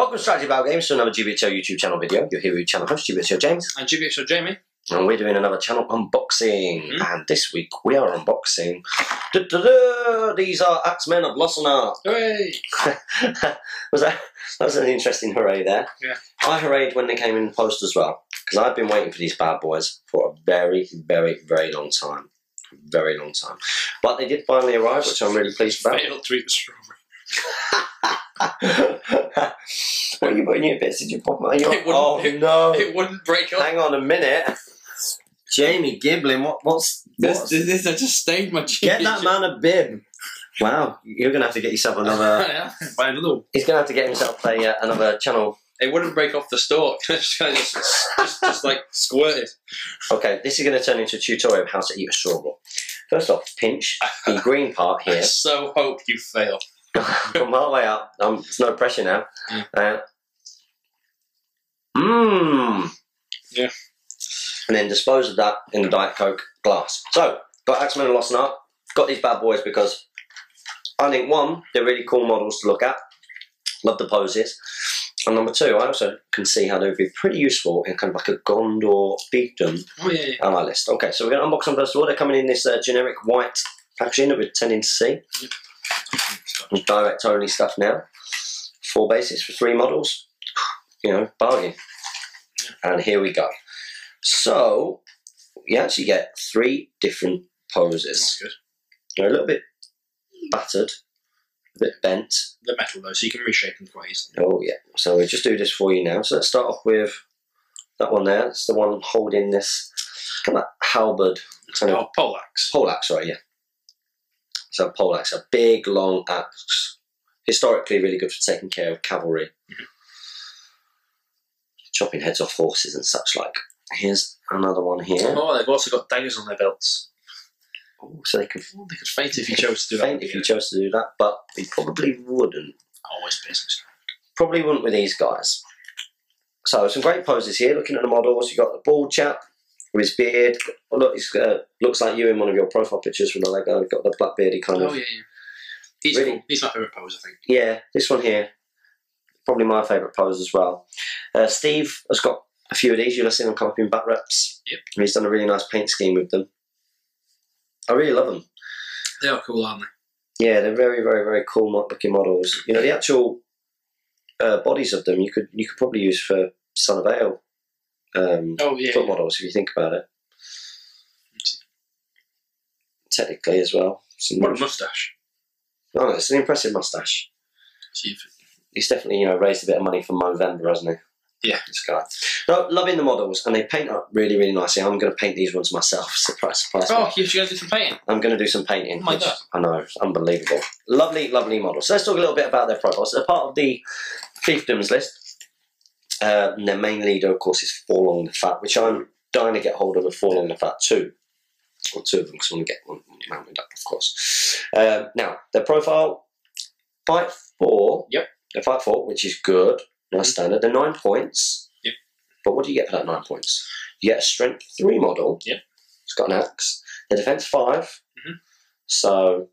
Welcome to Strategy Battle Games to another GBHL YouTube channel video. You're here with channel host GBHL James. And GBHL Jamie. And we're doing another channel unboxing. And this week we are unboxing... These are Axemen of Lossarnach. Hooray! That was an interesting hooray there. Yeah. I hurrayed when they came in the post as well. Because I've been waiting for these bad boys for a very, very, very long time. Very long time. But they did finally arrive, which I'm really pleased about. Failed to eat the strawberry. What are you putting in your bits? Did you pop them? No! It wouldn't break up. Hang on a minute. Jamie Giblin, what's this? I just stained my cheek. Get that man a bib. Wow, you're going to have to get yourself another... Buy another. He's going to have to get himself another channel. It wouldn't break off the stalk. just like squirted. Okay, this is going to turn into a tutorial of how to eat a strawberry. First off, pinch the green part here. I so hope you fail. Come all the way up. There's no pressure now. Yeah. And then dispose of that in the Diet Coke glass. So, got Axemen of Lossarnach. Got these bad boys because I think, one, they're really cool models to look at. Love the poses. And number two, I also can see how they would be pretty useful in kind of like a Gondor fiefdom on my list. Okay, so we're going to unbox them first of all. They're coming in this generic white packaging that we're tending to see. Yep. Direct only stuff now. 4 bases for 3 models. You know, bargain. And here we go. So, you actually get 3 different poses. That's good. They're a little bit battered, a bit bent. They're metal though, so you can reshape them quite easily. Oh yeah. So we'll just do this for you now. So let's start off with that one there. It's the one holding this kind of halberd. Poleaxe. Poleaxe, sorry, yeah. So poleaxe, a big long axe. Historically really good for taking care of cavalry. Chopping heads off horses and such like. Here's another one here. Oh, they've also got daggers on their belts. Oh, so they could feint if you chose to do that. Feint if you chose to do that, but we probably wouldn't. Always business. Probably wouldn't with these guys. So some great poses here. Looking at the models, you got the bald chap with his beard. Oh, look, he's looks like you in one of your profile pictures from the Lego. Got the black beardy kind of. Oh yeah, yeah. He's really cool. He's my favourite pose, I think. Yeah, this one here, probably my favourite pose as well. Steve has got a few of these. You'll have seen them come up in back reps. Yep. And he's done a really nice paint scheme with them. I really love them. They are cool, aren't they? Yeah, they're very, very, very cool looking models. You know, the actual bodies of them you could probably use for Son of Ale foot models if you think about it. Technically as well. What a moustache! Oh, no, it's an impressive moustache. He's definitely raised a bit of money from Movember, hasn't he? Yeah, this guy. No, loving the models, and they paint up really, really nicely. I'm going to paint these ones myself. Surprise, surprise. Oh, you're going to do some painting? I'm going to do some painting. Oh my God. I know, it's unbelievable. Lovely, lovely models. So let's talk a little bit about their profiles. So they're part of the fiefdoms list. And their main leader, of course, is Forlong the Fat, which I'm dying to get hold of a Forlong the Fat too. Or 2 of them, because I want to get one mounted up, of course. Now, their profile, fight 4. Yep. They're fight 4, which is good. Nice standard. They're 9 points. Yep. But what do you get for that 9 points? You get a strength 3 model. Yep. It's got an axe. Their defense 5. So,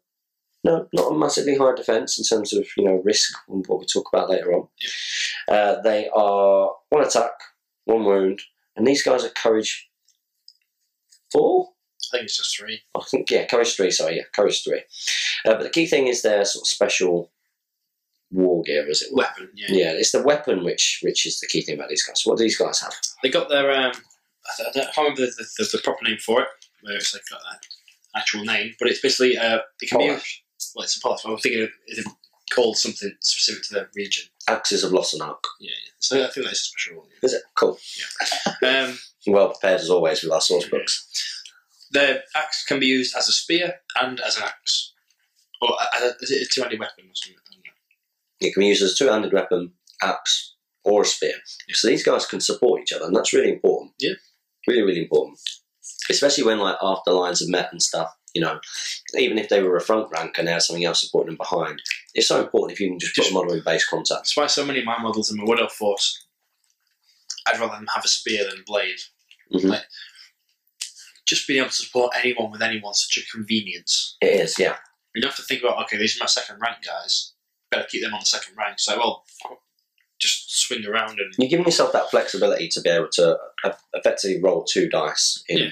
no, not a massively high defense in terms of risk and what we'll talk about later on. Yep. They are 1 attack, 1 wound, and these guys are courage 4. I think it's just 3. I think courage 3. Sorry, courage 3. But the key thing is their sort of special war gear, as it were. Weapon, yeah. Yeah, it's the weapon which is the key thing about these guys. So what do these guys have? They got their I can't remember the proper name for it. Where it's like got that actual name, but it's basically it can be it's a polish. I'm thinking is it called something specific to the region? Axes of Lossarnach. Yeah. So I think that's a special one. Is it? Cool. Yeah. Well prepared as always with our source books. The axe can be used as a spear and as an axe, or is it a 2-handed weapon or something? It can be used as a 2-handed weapon, axe, or a spear. Yeah. So these guys can support each other, and that's really important. Yeah. Really, really important. Especially when, after lines have met and stuff, even if they were a front rank and they had something else supporting them behind, it's so important if you can just put a model in base contact. That's why so many of my models in my Wood Elf Force, I'd rather them have a spear than a blade. Just being able to support anyone with anyone, such a convenience. It is, yeah. You don't have to think about, okay, these are my second rank guys. Better keep them on the second rank. So, well, just swing around. And you're giving yourself that flexibility to be able to effectively roll 2 dice in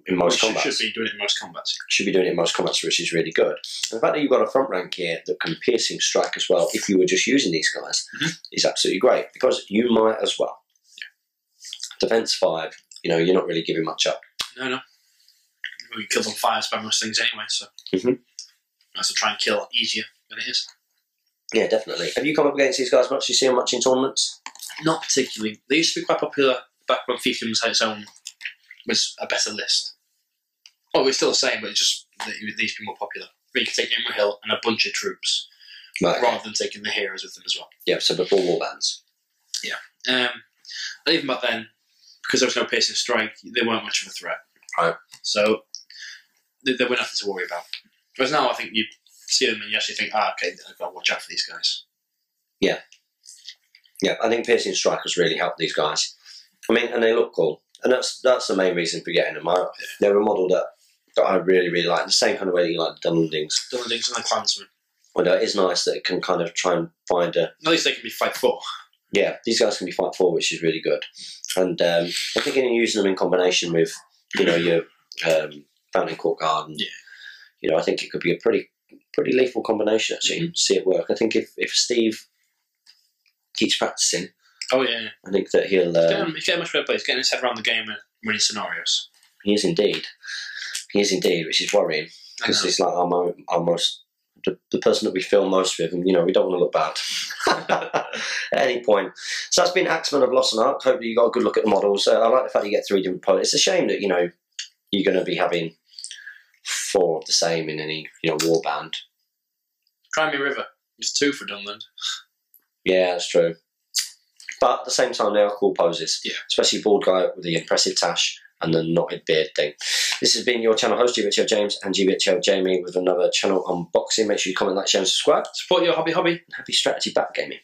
most combats. Should be doing it in most combats. Should be doing it in most combats, which is really good. And the fact that you've got a front rank here that can piercing strike as well, if you were just using these guys, is absolutely great, because you might as well. Defense 5, you know, you're not really giving much up. No. We kill on fires by most things anyway, so nice to try and kill easier than it is. Yeah, definitely. Have you come up against these guys much? You see them much in tournaments? Not particularly. They used to be quite popular back when Fiefdoms had its own, was a better list. Well, it's still the same, but it's just that these be more popular. You can take Imra Hill and a bunch of troops, rather than taking the heroes with them as well. Yeah, so before warbands. Yeah. And even back then, because there was no piercing strike, they weren't much of a threat. Right. So there were nothing to worry about. Whereas now, I think you see them and you actually think, okay, I've got to watch out for these guys. Yeah. Yeah, I think piercing strikers really help these guys. I mean, and they look cool. And that's the main reason for getting them. They're a model that I really, really like. The same kind of way that you like the Dunlendings. Dunlendings and the Clansmen. Well, it is nice that it can kind of try and find a... At least they can be fight 4. Yeah, these guys can be fight 4, which is really good. And I'm thinking of using them in combination with, you know, your Fountain Court Guard. And, you know, I think it could be a pretty lethal combination, actually. See it work. I think if Steve keeps practicing... Oh, yeah. I think that he'll... He's getting a much better play. He's getting his head around the game and winning scenarios. He is indeed. He is indeed, which is worrying. Because he's like our most... The person that we film most with, and, you know, we don't want to look bad at any point. So that's been Axemen of Lossarnach. Hopefully you got a good look at the models. I like the fact you get 3 different pilots. It's a shame that, you know, you're going to be having 4 of the same in any, you know, warband. Crimea River. It's 2 for Dunland. Yeah, that's true. But at the same time, they are cool poses. Yeah. Especially bald guy with the impressive tash and the knotted beard thing. This has been your channel host, GBHL James and GBHL Jamie, with another channel unboxing. Make sure you comment, like, share and subscribe. Support your hobby. Happy strategy back gaming.